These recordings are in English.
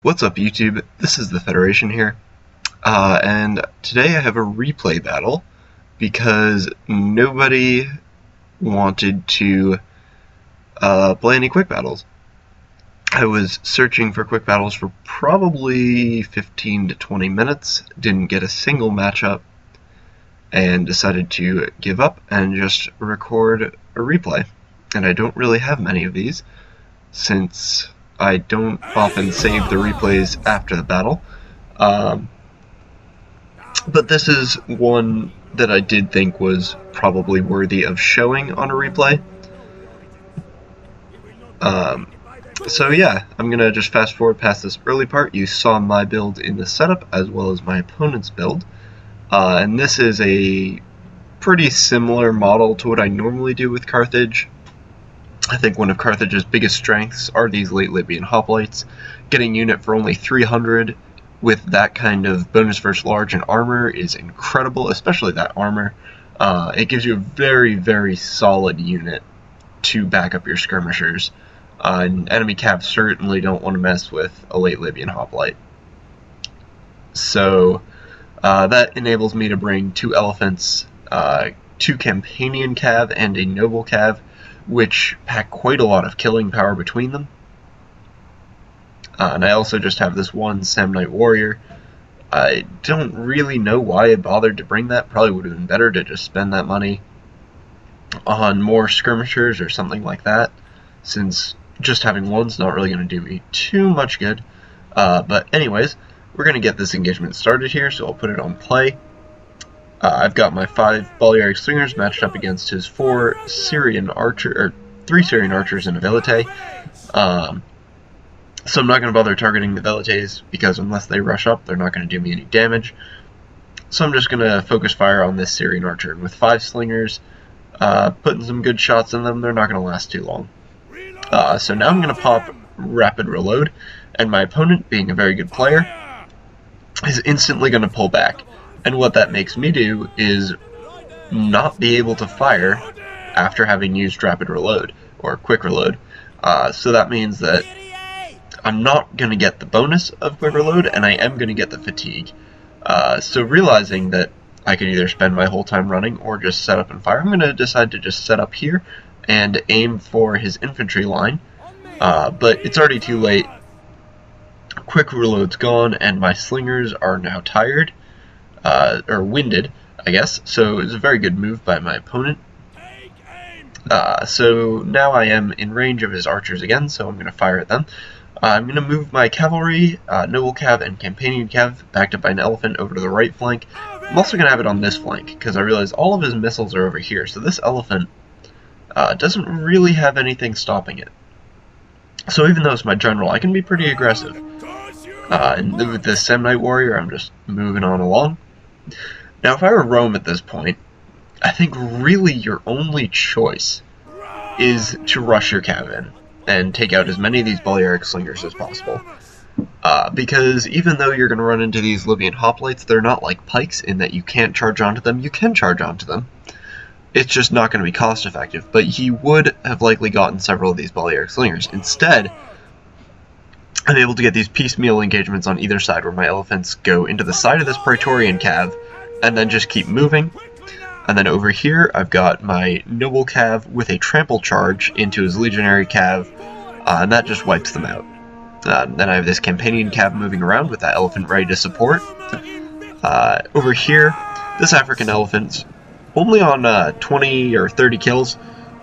What's up YouTube? This is the Federation here, and today I have a replay battle because nobody wanted to play any quick battles. I was searching for quick battles for probably 15 to 20 minutes, didn't get a single matchup, and decided to give up and just record a replay. And I don't really have many of these, since I don't often save the replays after the battle. But this is one that I did think was probably worthy of showing on a replay. So yeah, I'm gonna just fast forward past this early part. You saw my build in the setup as well as my opponent's build. And this is a pretty similar model to what I normally do with Carthage. I think one of Carthage's biggest strengths are these late Libyan hoplites. Getting unit for only 300 with that kind of bonus versus large and armor is incredible, especially that armor. It gives you a very, very solid unit to back up your skirmishers. And enemy cav certainly don't want to mess with a late Libyan hoplite. So that enables me to bring 2 elephants, 2 Campanian cav, and a noble cav, which pack quite a lot of killing power between them. And I also just have this one Samnite warrior. I don't really know why I bothered to bring that. Probably would have been better to just spend that money on more skirmishers or something like that, since just having one's not really going to do me too much good. But anyways, we're going to get this engagement started here, so I'll put it on play. I've got my 5 Balearic Slingers matched up against his 3 Syrian archers and a Velite. So I'm not going to bother targeting the Velites, because unless they rush up, they're not going to do me any damage. So I'm just going to focus fire on this Syrian archer. And with 5 Slingers, putting some good shots in them, they're not going to last too long. So now I'm going to pop Rapid Reload, and my opponent, being a very good player, is instantly going to pull back. And what that makes me do is not be able to fire after having used Rapid Reload, or Quick Reload. So that means that I'm not going to get the bonus of Quick Reload, and I am going to get the fatigue. So realizing that I could either spend my whole time running or just set up and fire, I'm going to decide to just set up here and aim for his infantry line. But it's already too late. Quick Reload's gone, and my slingers are now tired. Or winded, I guess, so it was a very good move by my opponent. So now I am in range of his archers again, so I'm going to fire at them. I'm going to move my cavalry, noble cav, and Campanian cav, backed up by an elephant, over to the right flank. I'm also going to have it on this flank, because I realize all of his missiles are over here, so this elephant doesn't really have anything stopping it. So even though it's my general, I can be pretty aggressive. And with this Samnite warrior, I'm just moving on along. Now, if I were Rome at this point, I think really your only choice is to rush your cav in and take out as many of these Balearic Slingers as possible. Because even though you're going to run into these Libyan hoplites, they're not like pikes in that you can't charge onto them. You can charge onto them. It's just not going to be cost effective. But he would have likely gotten several of these Balearic Slingers. Instead, I'm able to get these piecemeal engagements on either side, where my elephants go into the side of this Praetorian cav and then just keep moving. And then over here I've got my noble cav with a trample charge into his legionary cav, and that just wipes them out. Then I have this Campanian cav moving around with that elephant ready to support. Over here, this African elephant's only on 20 or 30 kills.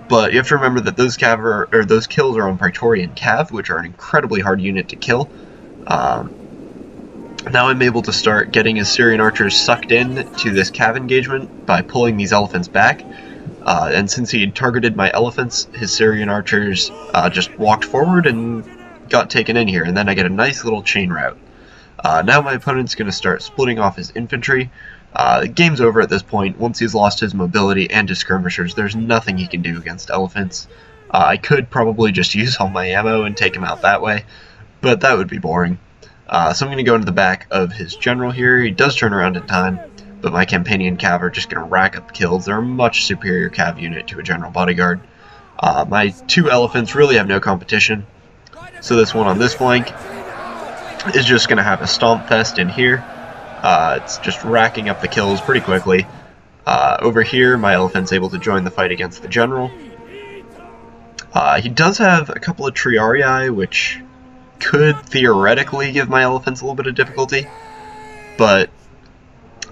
But you have to remember that those kills are on Praetorian cav, which are an incredibly hard unit to kill. Now I'm able to start getting his Syrian archers sucked in to this cav engagement by pulling these elephants back. And since he had targeted my elephants, his Syrian archers just walked forward and got taken in here. And then I get a nice little chain route. Now my opponent's going to start splitting off his infantry. The game's over at this point. Once he's lost his mobility and his skirmishers, there's nothing he can do against elephants. I could probably just use all my ammo and take him out that way, but that would be boring. So I'm going to go into the back of his general here. He does turn around in time, but my Campanian cav are just going to rack up kills. They're a much superior cav unit to a general bodyguard. My 2 elephants really have no competition. So this one on this flank is just going to have a stomp fest in here. It's just racking up the kills pretty quickly. Over here, my elephant's able to join the fight against the general. He does have a couple of Triarii, which could theoretically give my elephants a little bit of difficulty, but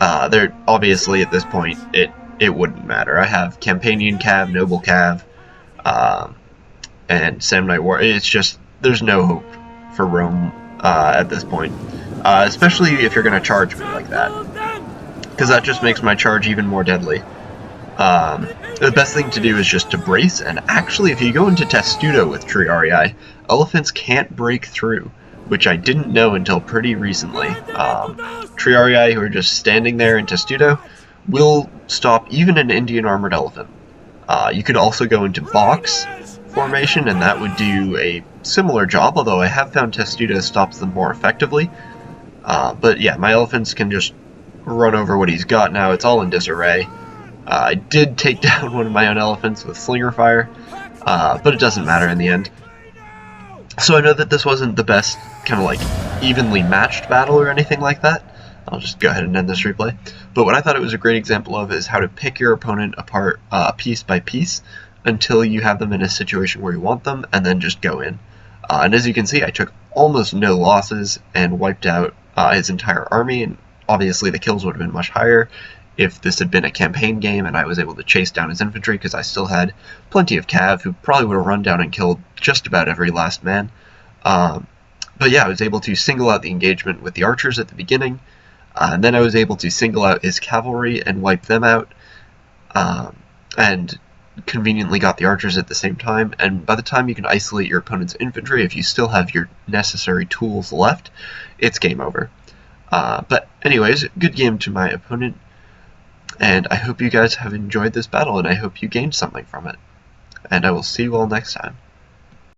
they're obviously at this point it wouldn't matter. I have Campanian Cav, Noble Cav, and Samnite War. It's just there's no hope for Rome at this point, especially if you're going to charge me like that, because that just makes my charge even more deadly. The best thing to do is just to brace, and actually if you go into Testudo with Triarii, elephants can't break through, which I didn't know until pretty recently. Triarii who are just standing there in Testudo will stop even an Indian armored elephant. You could also go into box formation, and that would do a similar job, although I have found Testudo stops them more effectively. But yeah, my elephants can just run over what he's got now. It's all in disarray. I did take down one of my own elephants with Slinger Fire, but it doesn't matter in the end. So I know that this wasn't the best kind of like evenly matched battle or anything like that. I'll just go ahead and end this replay. But what I thought it was a great example of is how to pick your opponent apart piece by piece until you have them in a situation where you want them, and then just go in. And as you can see, I took almost no losses and wiped out his entire army, and obviously the kills would have been much higher if this had been a campaign game and I was able to chase down his infantry, because I still had plenty of cav who probably would have run down and killed just about every last man. But yeah, I was able to single out the engagement with the archers at the beginning, and then I was able to single out his cavalry and wipe them out, and conveniently got the archers at the same time. And by the time you can isolate your opponent's infantry, if you still have your necessary tools left, it's game over. But anyways, good game to my opponent, and I hope you guys have enjoyed this battle, and I hope you gained something from it. And I will see you all next time.